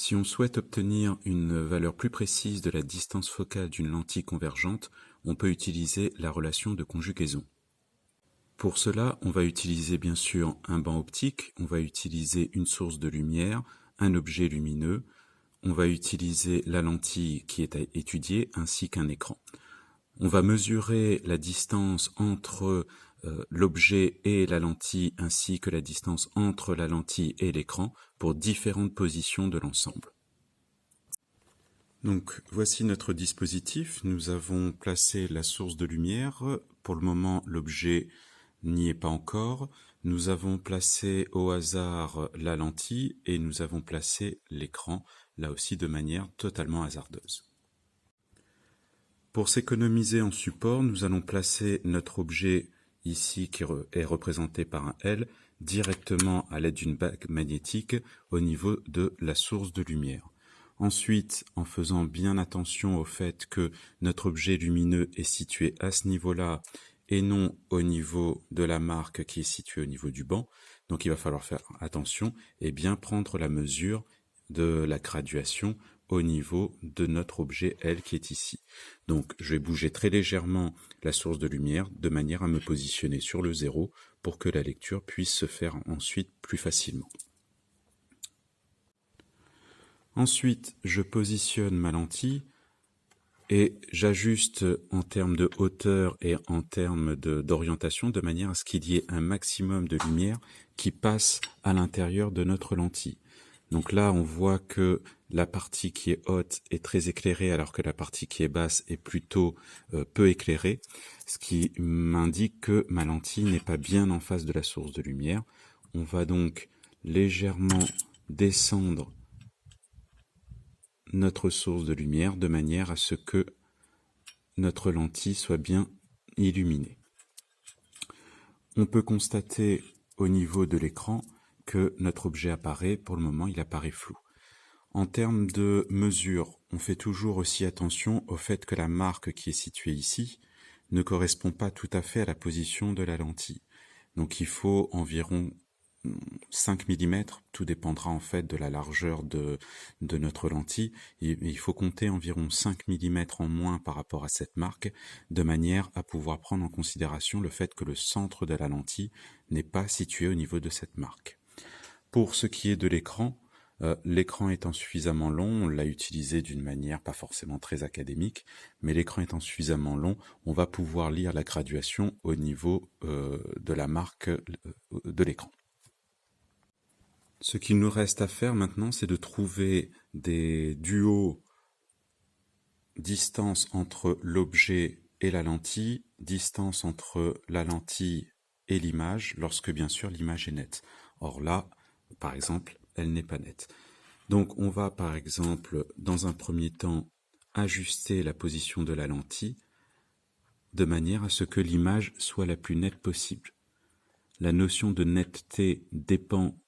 Si on souhaite obtenir une valeur plus précise de la distance focale d'une lentille convergente, on peut utiliser la relation de conjugaison. Pour cela, on va utiliser bien sûr un banc optique, on va utiliser une source de lumière, un objet lumineux, on va utiliser la lentille qui est à étudier ainsi qu'un écran. On va mesurer la distance entre l'objet et la lentille ainsi que la distance entre la lentille et l'écran pour différentes positions de l'ensemble. Donc voici notre dispositif. Nous avons placé la source de lumière. Pour le moment, l'objet n'y est pas encore. Nous avons placé au hasard la lentille et nous avons placé l'écran, là aussi de manière totalement hasardeuse. Pour s'économiser en support, nous allons placer notre objet ici qui est représenté par un L directement à l'aide d'une bague magnétique au niveau de la source de lumière. Ensuite, en faisant bien attention au fait que notre objet lumineux est situé à ce niveau-là et non au niveau de la marque qui est située au niveau du banc, donc il va falloir faire attention et bien prendre la mesure de la graduation au niveau de notre objet L qui est ici. Donc je vais bouger très légèrement la source de lumière de manière à me positionner sur le 0 pour que la lecture puisse se faire ensuite plus facilement. Ensuite, je positionne ma lentille et j'ajuste en termes de hauteur et en termes d'orientation de manière à ce qu'il y ait un maximum de lumière qui passe à l'intérieur de notre lentille. Donc là, on voit que la partie qui est haute est très éclairée alors que la partie qui est basse est plutôt peu éclairée, ce qui m'indique que ma lentille n'est pas bien en face de la source de lumière. On va donc légèrement descendre notre source de lumière de manière à ce que notre lentille soit bien illuminée. On peut constater au niveau de l'écran que notre objet apparaît, pour le moment il apparaît flou. En termes de mesure, on fait toujours aussi attention au fait que la marque qui est située ici ne correspond pas tout à fait à la position de la lentille. Donc il faut environ 5 mm, tout dépendra en fait de la largeur de notre lentille. Il faut compter environ 5 mm en moins par rapport à cette marque, de manière à pouvoir prendre en considération le fait que le centre de la lentille n'est pas situé au niveau de cette marque. Pour ce qui est de l'écran, l'écran étant suffisamment long, on l'a utilisé d'une manière pas forcément très académique, mais l'écran étant suffisamment long, on va pouvoir lire la graduation au niveau de la marque de l'écran. Ce qu'il nous reste à faire maintenant, c'est de trouver des duos distance entre l'objet et la lentille, distance entre la lentille et l'image, lorsque bien sûr l'image est nette. Or là, par exemple, elle n'est pas nette. Donc on va par exemple, dans un premier temps, ajuster la position de la lentille de manière à ce que l'image soit la plus nette possible. La notion de netteté dépend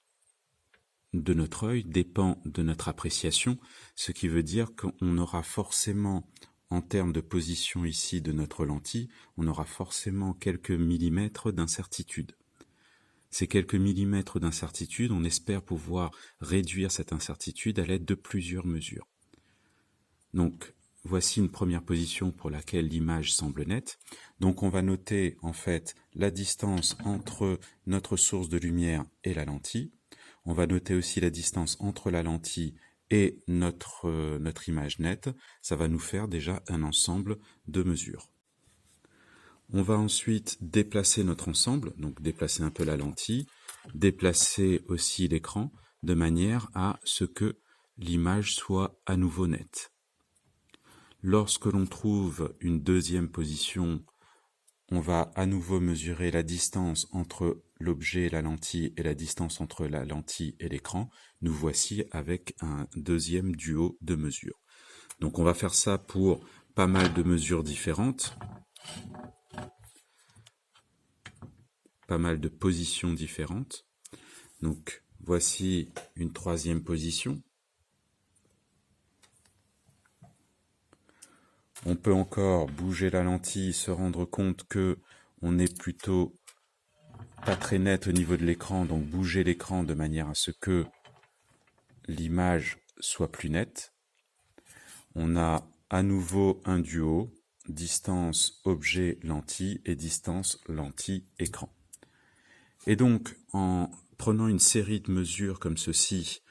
de notre œil, dépend de notre appréciation, ce qui veut dire qu'on aura forcément, en termes de position ici de notre lentille, on aura forcément quelques millimètres d'incertitude. Ces quelques millimètres d'incertitude, on espère pouvoir réduire cette incertitude à l'aide de plusieurs mesures. Donc, voici une première position pour laquelle l'image semble nette. Donc, on va noter en fait la distance entre notre source de lumière et la lentille. On va noter aussi la distance entre la lentille et notre image nette. Ça va nous faire déjà un ensemble de mesures. On va ensuite déplacer notre ensemble, donc déplacer un peu la lentille, déplacer aussi l'écran, de manière à ce que l'image soit à nouveau nette. Lorsque l'on trouve une deuxième position, on va à nouveau mesurer la distance entre l'objet et la lentille et la distance entre la lentille et l'écran. Nous voici avec un deuxième duo de mesures. Donc on va faire ça pour pas mal de mesures différentes, pas mal de positions différentes. Donc voici une troisième position. On peut encore bouger la lentille, se rendre compte que on est plutôt pas très net au niveau de l'écran, donc bouger l'écran de manière à ce que l'image soit plus nette. On a à nouveau un duo, distance objet lentille et distance lentille écran. Et donc, en prenant une série de mesures comme ceci,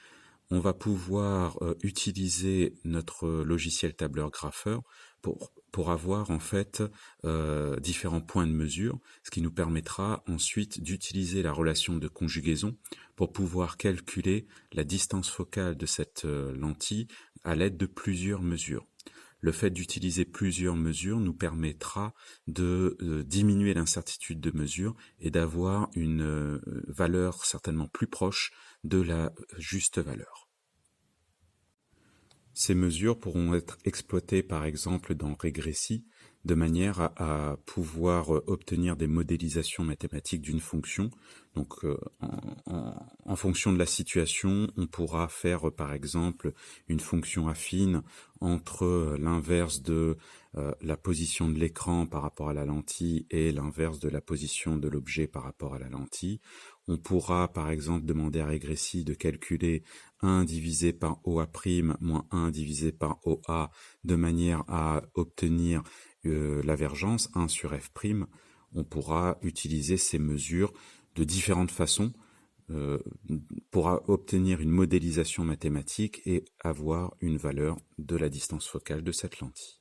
on va pouvoir utiliser notre logiciel tableur grapheur pour avoir en fait différents points de mesure, ce qui nous permettra ensuite d'utiliser la relation de conjugaison pour pouvoir calculer la distance focale de cette lentille à l'aide de plusieurs mesures. Le fait d'utiliser plusieurs mesures nous permettra de diminuer l'incertitude de mesure et d'avoir une valeur certainement plus proche de la juste valeur. Ces mesures pourront être exploitées par exemple dans Régressi de manière à pouvoir obtenir des modélisations mathématiques d'une fonction. Donc en fonction de la situation, on pourra faire par exemple une fonction affine entre l'inverse de la position de l'écran par rapport à la lentille et l'inverse de la position de l'objet par rapport à la lentille. On pourra par exemple demander à Régressi de calculer 1 divisé par OA' moins 1 divisé par OA de manière à obtenir l'avergence 1 sur F'. On pourra utiliser ces mesures de différentes façons pour obtenir une modélisation mathématique et avoir une valeur de la distance focale de cette lentille.